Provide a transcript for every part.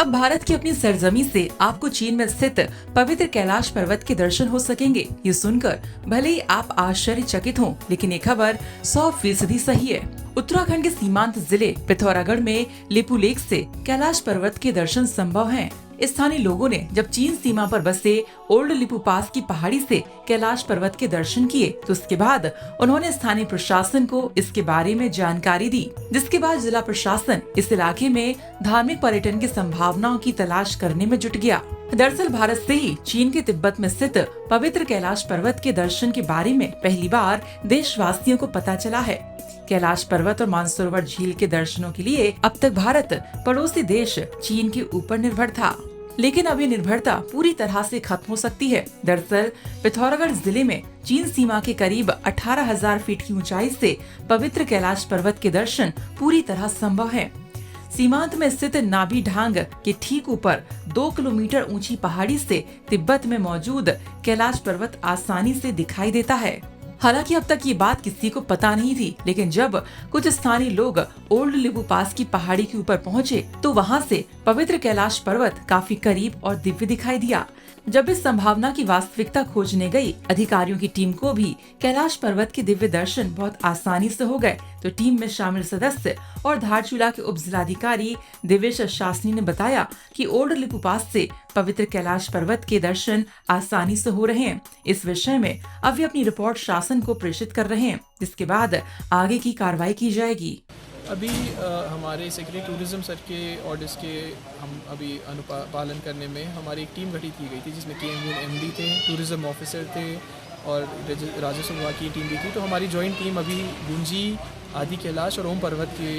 अब भारत की अपनी सरजमी से आपको चीन में स्थित पवित्र कैलाश पर्वत के दर्शन हो सकेंगे। ये सुनकर भले ही आप आश्चर्यचकित हों, लेकिन ये खबर 100% सही है। उत्तराखंड के सीमांत जिले पिथौरागढ़ में लिपुलेख से कैलाश पर्वत के दर्शन संभव हैं। स्थानीय लोगों ने जब चीन सीमा पर बसे ओल्ड लिपू पास की पहाड़ी से कैलाश पर्वत के दर्शन किए तो उसके बाद उन्होंने स्थानीय प्रशासन को इसके बारे में जानकारी दी, जिसके बाद जिला प्रशासन इस इलाके में धार्मिक पर्यटन की संभावनाओं की तलाश करने में जुट गया। दरअसल भारत से ही चीन के तिब्बत में स्थित पवित्र कैलाश पर्वत के दर्शन के बारे में पहली बार देशवासियों को पता चला है। कैलाश पर्वत और मानसरोवर झील के दर्शनों के लिए अब तक भारत पड़ोसी देश चीन के ऊपर निर्भर था, लेकिन अब ये निर्भरता पूरी तरह से खत्म हो सकती है। दरअसल पिथौरागढ़ जिले में चीन सीमा के करीब 18,000 फीट की ऊंचाई से पवित्र कैलाश पर्वत के दर्शन पूरी तरह संभव है। सीमांत में स्थित नाभी ढांग के ठीक ऊपर 2 किलोमीटर ऊंची पहाड़ी से तिब्बत में मौजूद कैलाश पर्वत आसानी से दिखाई देता है। हालांकि अब तक ये बात किसी को पता नहीं थी, लेकिन जब कुछ स्थानीय लोग ओल्ड लिबू पास की पहाड़ी के ऊपर पहुंचे तो वहां से पवित्र कैलाश पर्वत काफी करीब और दिव्य दिखाई दिया। जब इस संभावना की वास्तविकता खोजने गई अधिकारियों की टीम को भी कैलाश पर्वत के दिव्य दर्शन बहुत आसानी से हो गए। तो टीम में शामिल सदस्य और धारचूला के उप जिलाधिकारी दिवेश शासनी ने बताया कि ओल्ड लिपू पास से पवित्र कैलाश पर्वत के दर्शन आसानी से हो रहे हैं। इस विषय में अब वे अपनी रिपोर्ट शासन को प्रेषित कर रहे हैं, जिसके बाद आगे की कार्रवाई की जाएगी। अभी हमारे सेक्रेटरी टूरिज्म सर के ऑर्डर्स के हम अभी अनुपालन करने में हमारी एक टीम गठित की गई थी, जिसमें KMU MD थे, टूरिज्म ऑफिसर थे और राजस्व विभाग की टीम भी थी। तो हमारी जॉइंट टीम अभी गुंजी, आदि कैलाश और ओम पर्वत के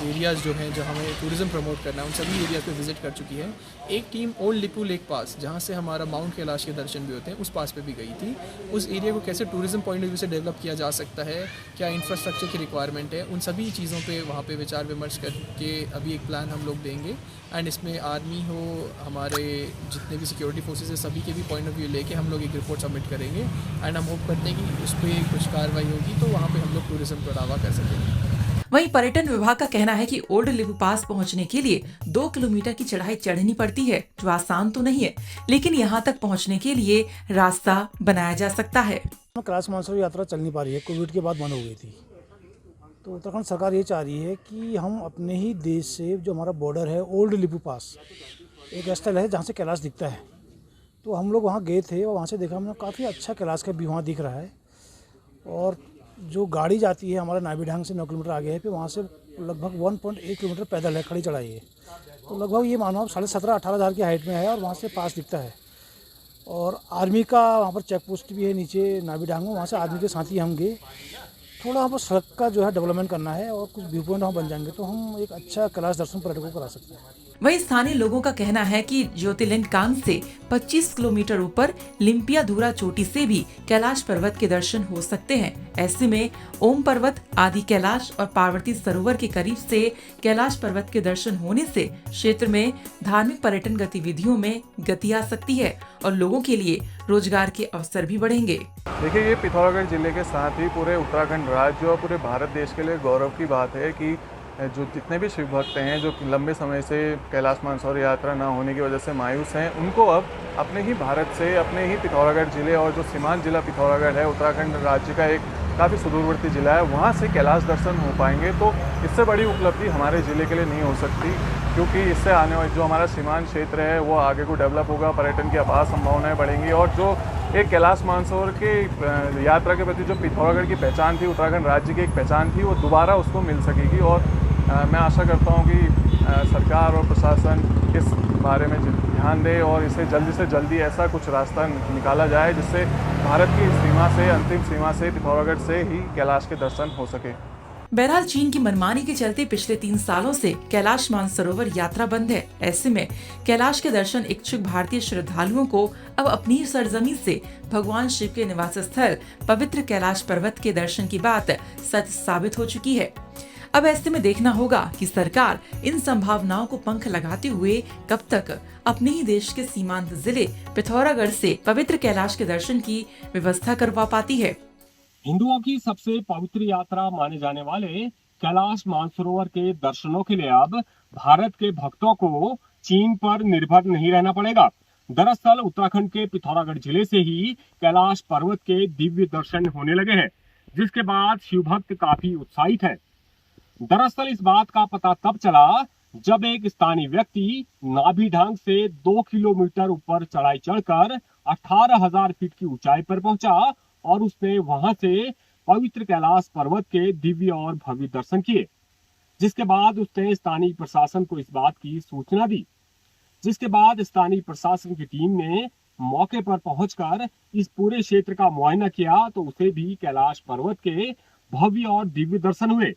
एरियाज़ जो हैं, जो हमें टूरिज़्म प्रमोट करना है, उन सभी एरियाज़ पे विज़िट कर चुकी है। एक टीम ओल्ड लिपू लेक पास, जहाँ से हमारा माउंट कैलाश के दर्शन भी होते हैं, उस पास पे भी गई थी। उस एरिया को कैसे टूरिज़्म पॉइंट ऑफ व्यू से डेवलप किया जा सकता है, क्या इंफ्रास्ट्रक्चर की रिक्वायरमेंट है, उन सभी चीज़ों पर वहाँ पर विचार विमर्श करके अभी एक प्लान हम लोग देंगे। एंड इसमें आर्मी हो, हमारे जितने भी सिक्योरिटी फोर्सेज है, सभी के भी पॉइंट ऑफ व्यू लेके हम लोग एक रिपोर्ट सबमिट करेंगे। एंड हम होप करते हैं कि उस पर कुछ कार्रवाई होगी तो वहाँ पे हम लोग टूरिज्म को बढ़ावा कर सकेंगे। वहीं पर्यटन विभाग का कहना है कि ओल्ड लिपू पास पहुंचने के लिए 2 किलोमीटर की चढ़ाई चढ़नी पड़ती है, जो आसान तो नहीं है, लेकिन यहां तक पहुंचने के लिए रास्ता बनाया जा सकता है। कैलाश मानसरोवर यात्रा चल नहीं पा रही है, कोविड के बाद बंद हो गई थी। तो उत्तराखंड सरकार ये चाह रही है कि हम अपने ही देश से, जो हमारा बॉर्डर है ओल्ड लिपू पास, एक स्थल है जहाँ से कैलाश दिखता है। तो हम लोग वहाँ गए थे और वहाँ से देखा हमने, काफ़ी अच्छा कैलाश का व्यू वहाँ दिख रहा है। और जो गाड़ी जाती है हमारा नाभी ढांग से 9 किलोमीटर आगे है, फिर वहाँ से लगभग 1.1 किलोमीटर पैदल है, खड़ी चढ़ाई है। तो लगभग ये मानो 17,500-18,000 हज़ार की हाइट में है और वहाँ से पास दिखता है। और आर्मी का वहाँ पर चेक पोस्ट भी है नीचे नाभी ढांग में, वहाँ से आर्मी के साथ ही हम गए। थोड़ा वहाँ पर सड़क का जो है डेवलपमेंट करना है और कुछ व्यू पॉइंट वहाँ बन जाएंगे तो हम एक अच्छा कैलाश दर्शन पर्यटकों को करा सकते हैं। वहीं स्थानीय लोगों का कहना है कि ज्योतिर्लिंग से 25 किलोमीटर ऊपर लिम्पियाधुरा चोटी से भी कैलाश पर्वत के दर्शन हो सकते हैं। ऐसे में ओम पर्वत, आदि कैलाश और पार्वती सरोवर के करीब से कैलाश पर्वत के दर्शन होने से क्षेत्र में धार्मिक पर्यटन गतिविधियों में गति आ सकती है और लोगों के लिए रोजगार के अवसर भी बढ़ेंगे। देखिए, ये पिथौरागढ़ जिले के साथ ही पूरे उत्तराखंड राज्य और पूरे भारत देश के लिए गौरव की बात है कि जो जितने भी शिव भक्त हैं, जो लंबे समय से कैलाश मानसरोवर यात्रा ना होने की वजह से मायूस हैं, उनको अब अपने ही भारत से, अपने ही पिथौरागढ़ जिले और जो सीमांत जिला पिथौरागढ़ है, उत्तराखंड राज्य का एक काफ़ी सुदूरवर्ती जिला है, वहाँ से कैलाश दर्शन हो पाएंगे। तो इससे बड़ी उपलब्धि हमारे ज़िले के लिए नहीं हो सकती, क्योंकि इससे आने वाले जो हमारा सीमांत क्षेत्र है वो आगे को डेवलप होगा, पर्यटन की अपार संभावनाएँ बढ़ेंगी और जो एक कैलाश मानसरोवर के यात्रा के प्रति जो पिथौरागढ़ की पहचान थी, उत्तराखंड राज्य की एक पहचान थी, वो दोबारा उसको मिल सकेगी। और मैं आशा करता हूँ कि सरकार और प्रशासन इस बारे में ध्यान दे और इसे जल्दी से जल्दी ऐसा कुछ रास्ता निकाला जाए जिससे भारत की सीमा से, अंतिम सीमा से, पिथौरागढ़ से ही कैलाश के दर्शन हो सके। बहरहाल चीन की मनमानी के चलते पिछले 3 सालों से कैलाश मानसरोवर यात्रा बंद है। ऐसे में कैलाश के दर्शन इच्छुक भारतीय श्रद्धालुओं को अब अपनी सरजमी से भगवान शिव के निवास स्थल पवित्र कैलाश पर्वत के दर्शन की बात सच साबित हो चुकी है। अब ऐसे में देखना होगा कि सरकार इन संभावनाओं को पंख लगाते हुए कब तक अपने ही देश के सीमांत जिले पिथौरागढ़ से पवित्र कैलाश के दर्शन की व्यवस्था करवा पाती है। हिंदुओं की सबसे पवित्र यात्रा माने जाने वाले कैलाश मानसरोवर के दर्शनों के लिए अब भारत के भक्तों को चीन पर निर्भर नहीं रहना पड़ेगा। दरअसल उत्तराखंड के पिथौरागढ़ जिले से ही कैलाश पर्वत के दिव्य दर्शन होने लगे हैं, जिसके बाद शिव भक्त काफी उत्साहित है। दरअसल इस बात का पता तब चला जब एक स्थानीय व्यक्ति नाभि ढांग से 2 किलोमीटर ऊपर चढ़ाई चढ़कर 18,000 फीट की ऊंचाई पर पहुंचा और उसने वहां से पवित्र कैलाश पर्वत के दिव्य और भव्य दर्शन किए, जिसके बाद उसने स्थानीय प्रशासन को इस बात की सूचना दी, जिसके बाद स्थानीय प्रशासन की टीम ने मौके पर पहुंचकर इस पूरे क्षेत्र का मुआयना किया तो उसे भी कैलाश पर्वत के भव्य और दिव्य दर्शन हुए,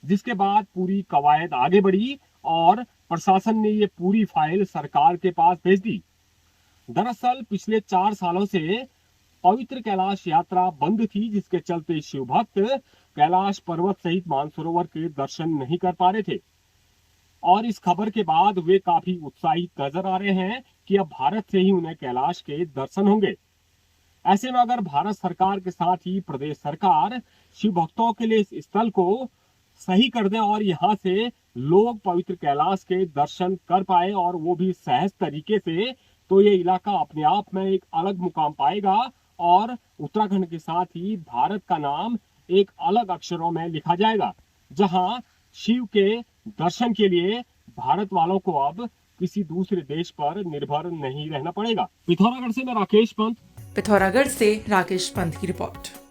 जिसके बाद पूरी कवायद आगे बढ़ी और प्रशासन ने ये पूरी फाइल सरकार के पास भेज दी। दरअसल पिछले 4 सालों से पवित्र कैलाश यात्रा बंद थी, जिसके चलते शिव भक्त कैलाश पर्वत सहित मानसरोवर के दर्शन नहीं कर पा रहे थे और इस खबर के बाद वे काफी उत्साहित नजर आ रहे हैं कि अब भारत से ही उन्हें कैलाश के दर्शन होंगे। ऐसे में अगर भारत सरकार के साथ ही प्रदेश सरकार शिव भक्तों के लिए इस स्थल को सही कर दे और यहाँ से लोग पवित्र कैलाश के दर्शन कर पाए और वो भी सहज तरीके से, तो ये इलाका अपने आप में एक अलग मुकाम पाएगा और उत्तराखंड के साथ ही भारत का नाम एक अलग अक्षरों में लिखा जाएगा, जहां शिव के दर्शन के लिए भारत वालों को अब किसी दूसरे देश पर निर्भर नहीं रहना पड़ेगा। पिथौरागढ़ से मैं राकेश पंत। पिथौरागढ़ से राकेश पंत की रिपोर्ट।